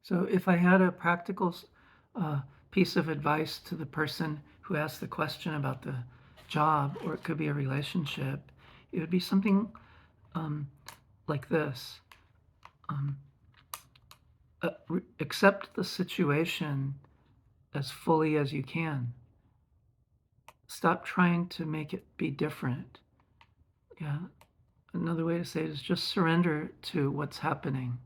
So if I had a practical piece of advice to the person who asked the question about the job, or it could be a relationship, it would be something um, like this. Um, Accept the situation as fully as you can. Stop trying to make it be different. Yeah. Another way to say it is just surrender to what's happening.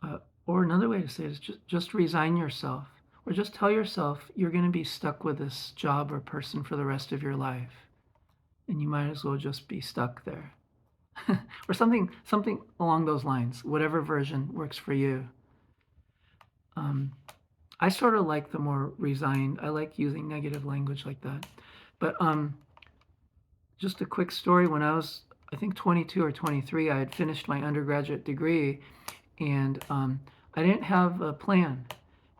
Uh, or another way to say it is just resign yourself, or just tell yourself you're going to be stuck with this job or person for the rest of your life, and you might as well just be stuck there, or something along those lines. Whatever version works for you. Um, I sort of like the more resigned. I like using negative language like that. But just a quick story. When I was, I think, 22 or 23, I had finished my undergraduate degree, and I didn't have a plan.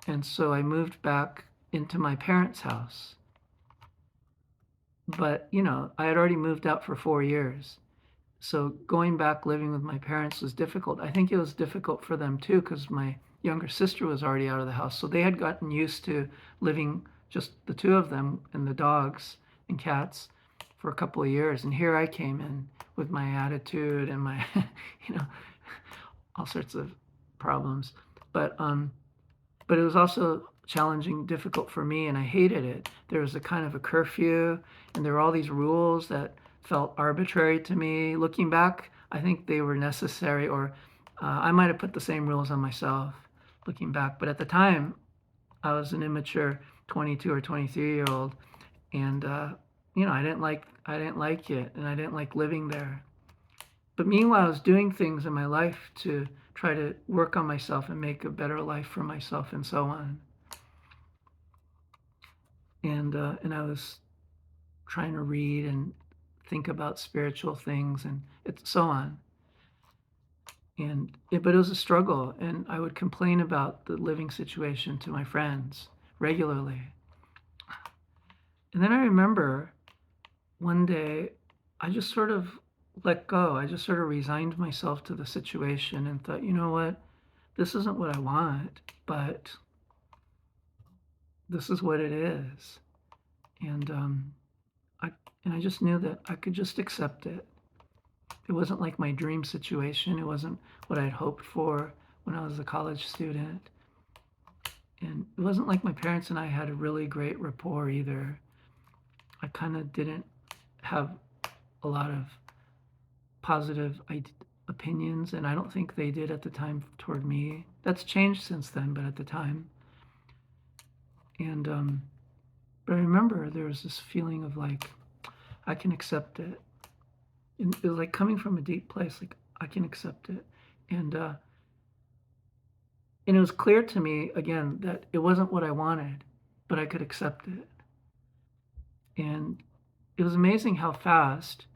And so I moved back into my parents' house. But, I had already moved out for 4 years. So going back living with my parents was difficult. I think it was difficult for them too, because my younger sister was already out of the house. So they had gotten used to living just the two of them and the dogs and cats for a couple of years. And here I came in with my attitude and my, you know, all sorts of problems. But it was also challenging, difficult for me, and I hated it. There was a kind of a curfew, and there were all these rules that felt arbitrary to me. Looking back, I think they were necessary, or I might have put the same rules on myself looking back. But at the time, I was an immature 22 or 23-year-old, and I didn't like it, and I didn't like living there. But meanwhile, I was doing things in my life to try to work on myself and make a better life for myself and so on. And I was trying to read and think about spiritual things and so on. But it was a struggle, and I would complain about the living situation to my friends regularly. And then I remember one day I just sort of let go. I just sort of resigned myself to the situation and thought, you know what? This isn't what I want, but this is what it is. And I and I just knew that I could just accept it. It wasn't like my dream situation. It wasn't what I'd hoped for when I was a college student. And it wasn't like my parents and I had a really great rapport either. I kind of didn't have a lot of positive opinions, and I don't think they did at the time toward me. That's changed since then, but at the time. And but I remember there was this feeling of like, I can accept it. And it was like coming from a deep place, like I can accept it. And it was clear to me again that it wasn't what I wanted, but I could accept it. And it was amazing how fast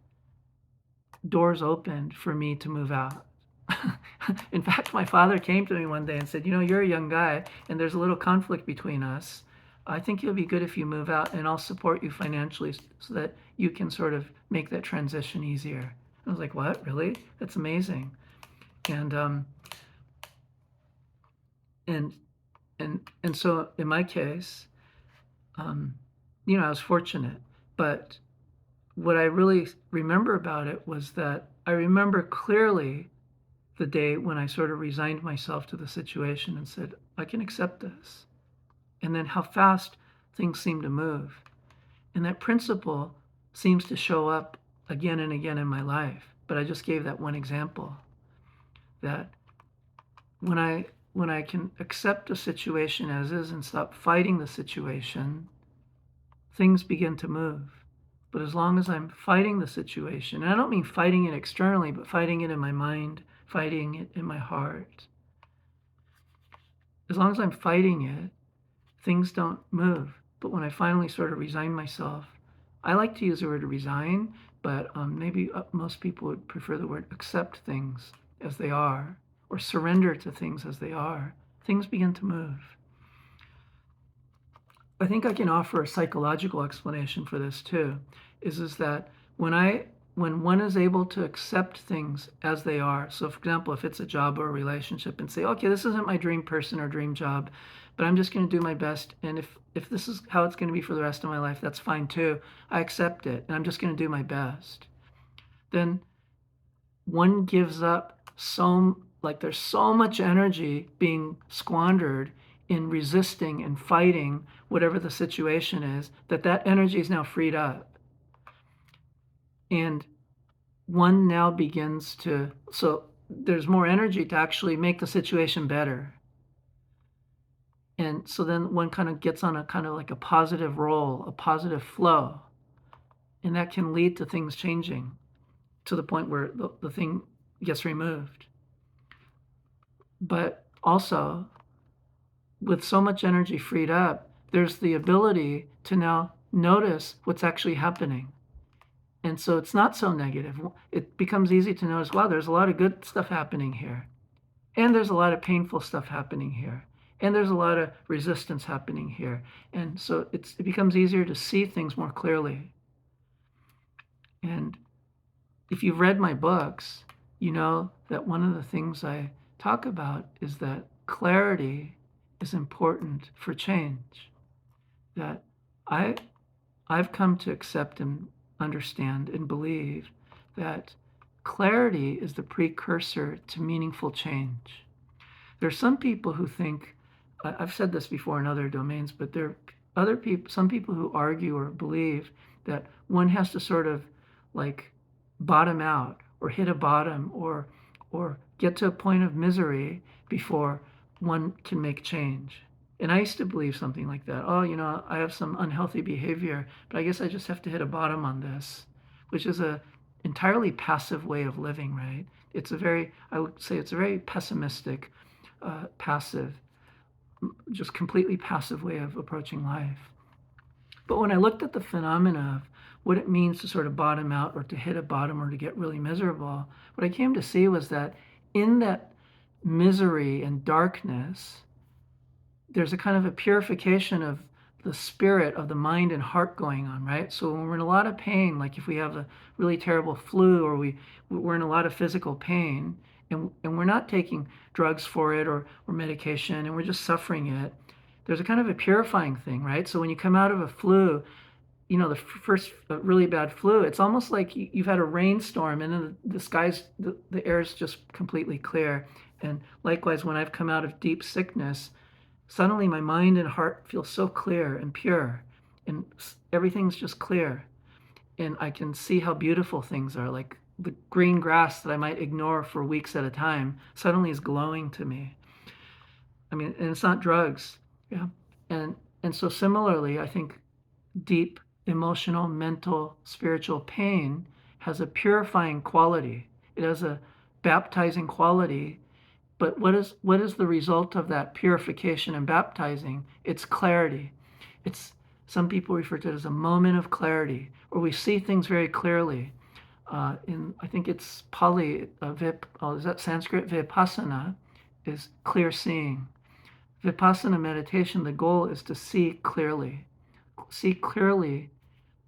doors opened for me to move out. In fact, my father came to me one day and said, you're a young guy and there's a little conflict between us. I think it'll be good if you move out, and I'll support you financially so that you can sort of make that transition easier. I was like, what? Really? That's amazing. And and and so in my case, I was fortunate. But what I really remember about it was that I remember clearly the day when I sort of resigned myself to the situation and said, I can accept this. And then how fast things seem to move. And that principle seems to show up again and again in my life. But I just gave that one example, that when I can accept a situation as is and stop fighting the situation, things begin to move. But as long as I'm fighting the situation, and I don't mean fighting it externally, but fighting it in my mind, fighting it in my heart, as long as I'm fighting it, things don't move. But when I finally sort of resign myself, I like to use the word resign, but maybe most people would prefer the word accept things as they are, or surrender to things as they are. Things begin to move. I think I can offer a psychological explanation for this too, is that when when one is able to accept things as they are. So for example, if it's a job or a relationship, and say, okay, this isn't my dream person or dream job, but I'm just going to do my best. And if this is how it's going to be for the rest of my life, that's fine too. I accept it, and I'm just going to do my best. Then one gives up there's so much energy being squandered in resisting and fighting whatever the situation is, that energy is now freed up. And one now begins to, so there's more energy to actually make the situation better. And so then one kind of gets on a kind of like a positive roll, a positive flow. And that can lead to things changing to the point where the thing gets removed. But also, with so much energy freed up, there's the ability to now notice what's actually happening. And so it's not so negative. It becomes easy to notice, wow, there's a lot of good stuff happening here. And there's a lot of painful stuff happening here. And there's a lot of resistance happening here. And so it becomes easier to see things more clearly. And if you've read my books, you know that one of the things I talk about is that clarity is important for change. That I've come to accept and understand and believe that clarity is the precursor to meaningful change. There are some people who think, I've said this before in other domains, but there are some people who argue or believe that one has to sort of like bottom out or hit a bottom or get to a point of misery before one can make change. And I used to believe something like that. Oh, I have some unhealthy behavior, but I guess I just have to hit a bottom on this, which is a entirely passive way of living, right? I would say it's a very pessimistic, passive, just completely passive way of approaching life. But when I looked at the phenomena of what it means to sort of bottom out or to hit a bottom or to get really miserable, what I came to see was that in that misery and darkness, there's a kind of a purification of the spirit of the mind and heart going on, right? So when we're in a lot of pain, like if we have a really terrible flu or we're in a lot of physical pain and we're not taking drugs for it or medication and we're just suffering it, there's a kind of a purifying thing, right? So when you come out of a flu, the first really bad flu, it's almost like you've had a rainstorm and then the air is just completely clear. And likewise, when I've come out of deep sickness, suddenly my mind and heart feel so clear and pure and everything's just clear. And I can see how beautiful things are. Like the green grass that I might ignore for weeks at a time suddenly is glowing to me. I mean, and it's not drugs. Yeah. And so similarly, I think deep emotional, mental, spiritual pain has a purifying quality. It has a baptizing quality. But what is the result of that purification and baptizing? It's clarity. Some people refer to it as a moment of clarity, where we see things very clearly. I think it's Pali, is that Sanskrit? Vipassana is clear seeing. Vipassana meditation, the goal is to see clearly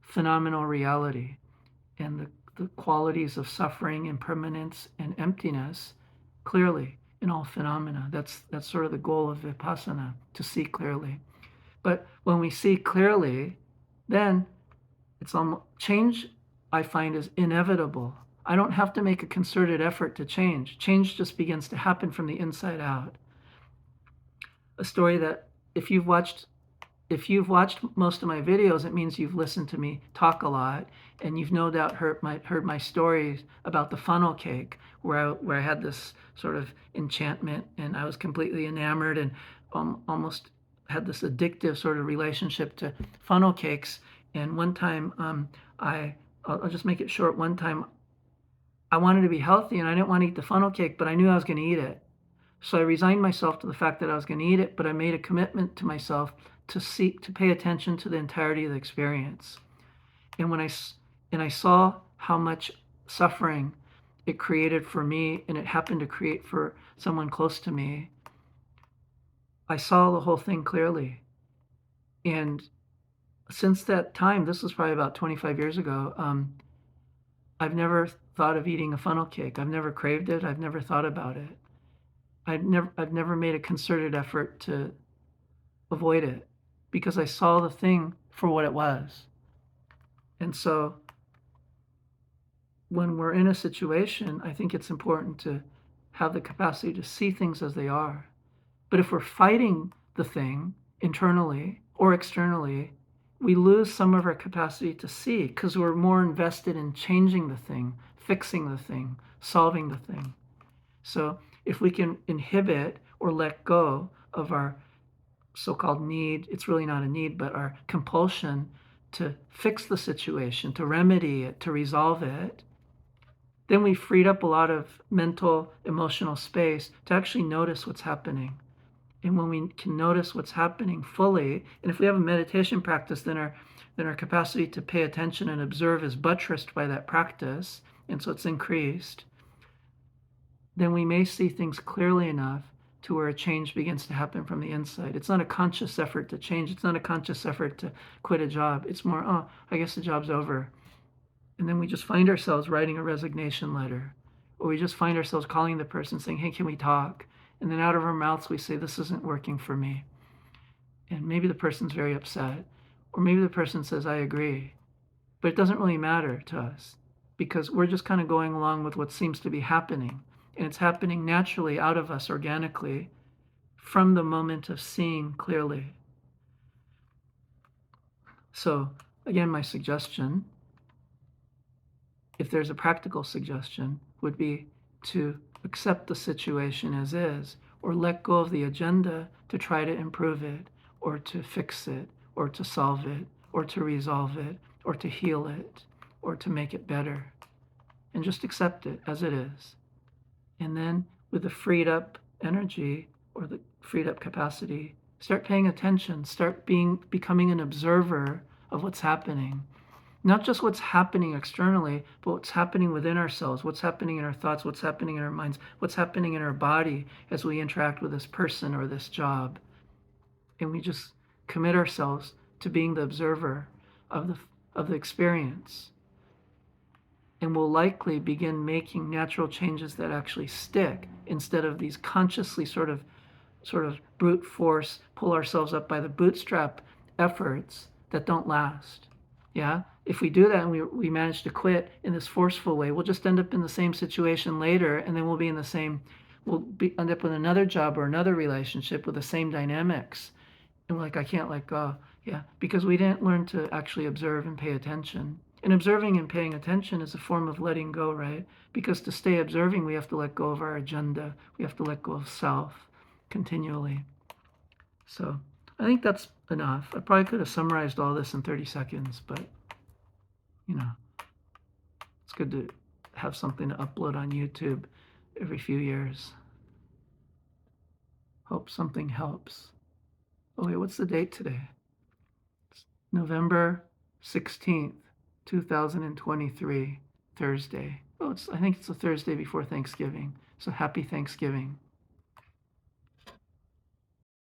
phenomenal reality and the qualities of suffering, impermanence, and emptiness clearly in all phenomena. That's sort of the goal of Vipassana, to see clearly. But when we see clearly, then change, I find, is inevitable. I don't have to make a concerted effort to change. Change just begins to happen from the inside out. A story that if you've watched most of my videos, it means you've listened to me talk a lot, and you've no doubt heard my stories about the funnel cake, where I had this sort of enchantment, and I was completely enamored, and almost had this addictive sort of relationship to funnel cakes. And one time, I'll just make it short. One time, I wanted to be healthy, and I didn't want to eat the funnel cake, but I knew I was going to eat it. So I resigned myself to the fact that I was going to eat it, but I made a commitment to myself to pay attention to the entirety of the experience. And when I saw how much suffering it created for me, and it happened to create for someone close to me, I saw the whole thing clearly. And since that time, this was probably about 25 years ago, I've never thought of eating a funnel cake. I've never craved it. I've never thought about it. I've never made a concerted effort to avoid it because I saw the thing for what it was. And so when we're in a situation, I think it's important to have the capacity to see things as they are. But if we're fighting the thing internally or externally, we lose some of our capacity to see because we're more invested in changing the thing, fixing the thing, solving the thing. So if we can inhibit or let go of our so-called need, it's really not a need, but our compulsion to fix the situation, to remedy it, to resolve it, then we freed up a lot of mental, emotional space to actually notice what's happening. And when we can notice what's happening fully, and if we have a meditation practice, then our capacity to pay attention and observe is buttressed by that practice, and so it's increased, then we may see things clearly enough to where a change begins to happen from the inside. It's not a conscious effort to change. It's not a conscious effort to quit a job. It's more, oh, I guess the job's over. And then we just find ourselves writing a resignation letter, or we just find ourselves calling the person saying, hey, can we talk? And then out of our mouths, we say, this isn't working for me. And maybe the person's very upset, or maybe the person says, I agree. But it doesn't really matter to us because we're just kind of going along with what seems to be happening. And it's happening naturally out of us organically from the moment of seeing clearly. So again, my suggestion, if there's a practical suggestion, would be to accept the situation as is, or let go of the agenda to try to improve it, or to fix it, or to solve it, or to resolve it, or to heal it, or to make it better. And just accept it as it is. And then with the freed up energy or the freed up capacity, start paying attention, start becoming an observer of what's happening. Not just what's happening externally, but what's happening within ourselves, what's happening in our thoughts, what's happening in our minds, what's happening in our body as we interact with this person or this job. And we just commit ourselves to being the observer of the experience. And we'll likely begin making natural changes that actually stick instead of these consciously sort of brute force, pull ourselves up by the bootstrap efforts that don't last. Yeah? If we do that and we manage to quit in this forceful way, we'll just end up in the same situation later, and then we'll end up with another job or another relationship with the same dynamics. And we're like, I can't let go. Yeah, because we didn't learn to actually observe and pay attention. And observing and paying attention is a form of letting go, right? Because to stay observing, we have to let go of our agenda. We have to let go of self continually. So I think that's enough. I probably could have summarized all this in 30 seconds, but it's good to have something to upload on YouTube every few years. Hope something helps. Oh wait, what's the date today? It's November 16th, 2023, Thursday. Oh, I think it's the Thursday before Thanksgiving. So happy Thanksgiving.